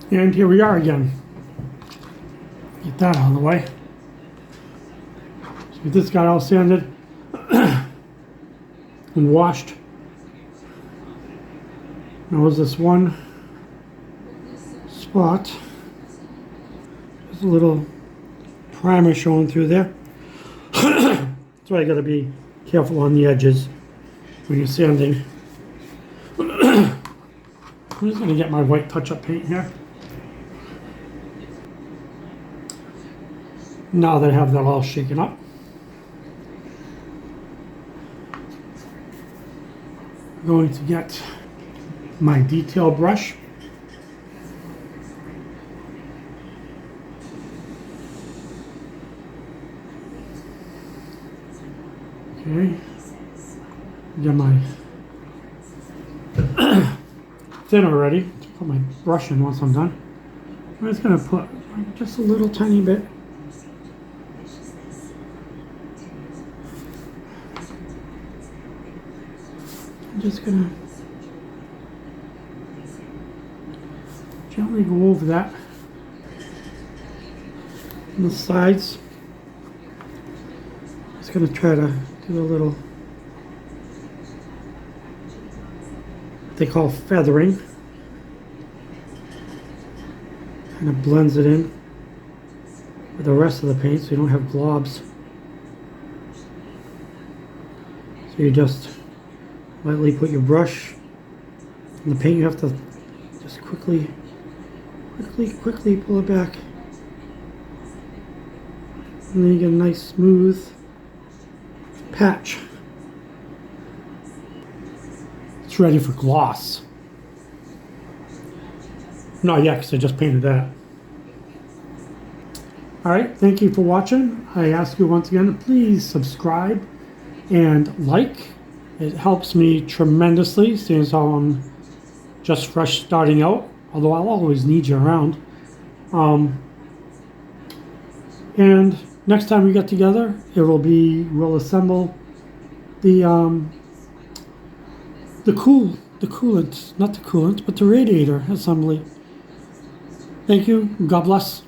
And here we are again. Get that out of the way. So this got all sanded and washed. There was this one spot. There's a little primer showing through there. That's why you gotta be careful on the edges when you're sanding. I'm just gonna get my white touch-up paint here. Now that I have that all shaken up, I'm going to get my detail brush. Okay, get my thinner ready to put my brush in once I'm done. I'm just going to put just a little tiny bit. I'm just going to gently go over that on the sides. Just going to try to do a little, what they call feathering. Kind of blends it in with the rest of the paint so you don't have globs. So you just lightly put your brush in the paint. You have to just quickly pull it back. And then you get a nice smooth patch. It's ready for gloss. Not yet, because I just painted that. Alright, thank you for watching. I ask you once again to please subscribe and like. It helps me tremendously, seeing as how I'm just fresh starting out, although I'll always need you around. And next time we get together, we'll assemble the coolant, not the coolant, but the radiator assembly. Thank you. God bless.